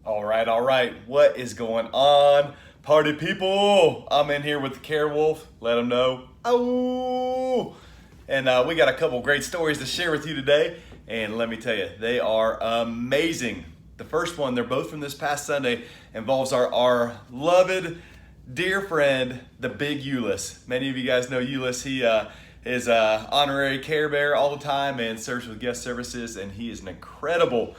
All right. What is going on, party people? I'm in here with the Care Wolf. Let them know. Oh, and we got a couple great stories to share with you today. And let me tell you, they are amazing. The first one, they're both from this past Sunday, involves our loved, dear friend, the Big Euless. Many of you guys know Euless. He is honorary Care Bear all the time and serves with guest services, and he is an incredible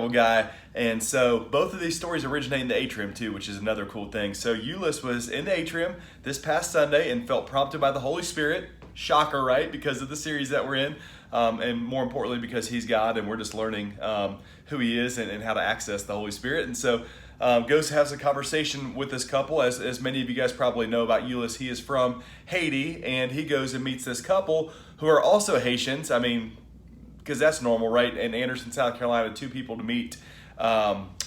guy. And so both of these stories originate in the atrium too, which is another cool thing. So Euless was in the atrium this past Sunday and felt prompted by the Holy Spirit. Shocker, right? Because of the series that we're in, and more importantly because he's God and we're just learning who he is and how to access the Holy Spirit. And so goes has a conversation with this couple. As many of you guys probably know about Euless, he is from Haiti, and he goes and meets this couple who are also Haitians. I mean, because that's normal, right? In Anderson, South Carolina, two people to meet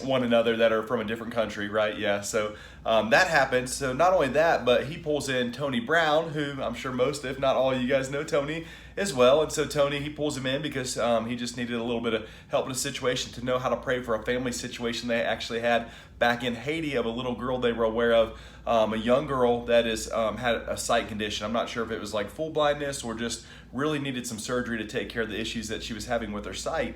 one another that are from a different country, right? Yeah, so that happens. So not only that, but he pulls in Tony Brown, who I'm sure most, if not all of you guys know Tony as well. And so Tony, he pulls him in because he just needed a little bit of help in a situation to know how to pray for a family situation they actually had back in Haiti of a little girl they were aware of, a young girl that is had a sight condition. I'm not sure if it was like full blindness or just really needed some surgery to take care of the issues that she was having with her sight.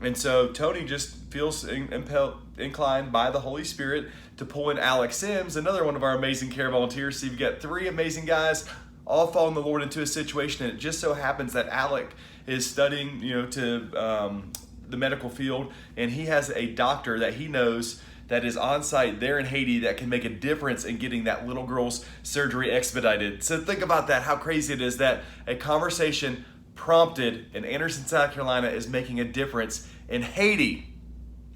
And so Tony just feels inclined by the Holy Spirit to pull in Alex Sims, another one of our amazing care volunteers. So you've got three amazing guys all following the Lord into a situation, and it just so happens that Alec is studying, to the medical field, and he has a doctor that he knows that is on site there in Haiti that can make a difference in getting that little girl's surgery expedited. So think about that, how crazy it is that a conversation prompted in Anderson, South Carolina is making a difference in Haiti.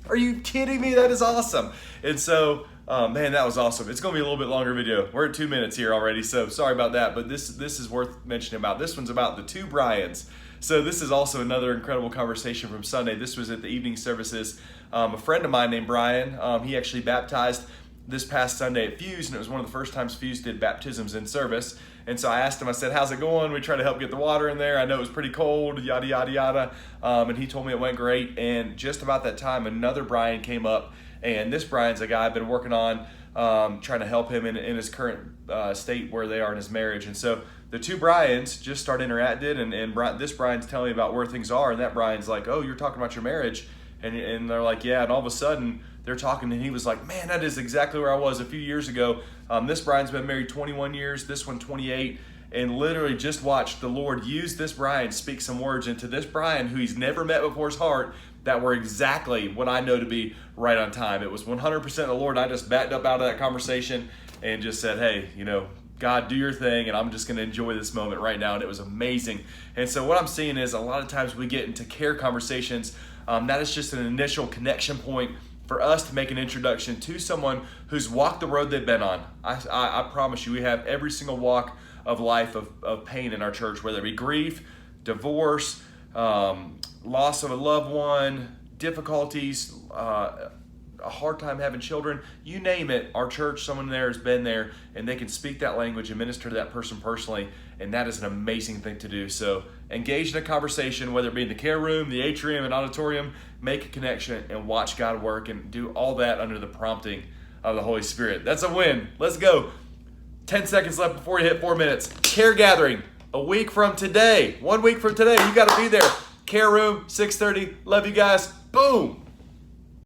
Are you kidding me? That is awesome. And so, man, that was awesome. It's going to be a little bit longer video. We're at 2 minutes here already, so sorry about that. But this is worth mentioning about. This one's about the two Bryans. So this is also another incredible conversation from Sunday. This was at the evening services. A friend of mine named Brian, he actually baptized this past Sunday at Fuse, and it was one of the first times Fuse did baptisms in service. And so I asked him, I said, how's it going? We tried to help get the water in there. I know it was pretty cold, yada, yada, yada. And he told me it went great. And just about that time, another Brian came up. And this Brian's a guy I've been working on, trying to help him in his current state where they are in his marriage. And so the two Brians just start interacting, and this Brian's telling me about where things are. And that Brian's like, oh, you're talking about your marriage. And they're like, yeah. And all of a sudden, they're talking, and he was like, man, that is exactly where I was a few years ago. This Brian's been married 21 years, this one 28, and literally just watched the Lord use this Brian speak some words into this Brian who he's never met before's heart that were exactly what I know to be right on time. It was 100% the Lord. I just backed up out of that conversation and just said, hey, God, do your thing, and I'm just going to enjoy this moment right now. And it was amazing. And so what I'm seeing is a lot of times we get into care conversations. That is just an initial connection point for us to make an introduction to someone who's walked the road they've been on. I promise you, we have every single walk of life of pain in our church, whether it be grief, divorce, loss of a loved one, difficulties, a hard time having children, you name it. Our church, someone there has been there, and they can speak that language and minister to that person personally, and that is an amazing thing to do. So engage in a conversation, whether it be in the care room, the atrium, and auditorium, make a connection and watch God work, and do all that under the prompting of the Holy Spirit. That's a win. Let's go. 10 seconds left before you hit 4 minutes. Care gathering, a week from today. 1 week from today, you got to be there. Care room, 6:30. Love you guys. Boom.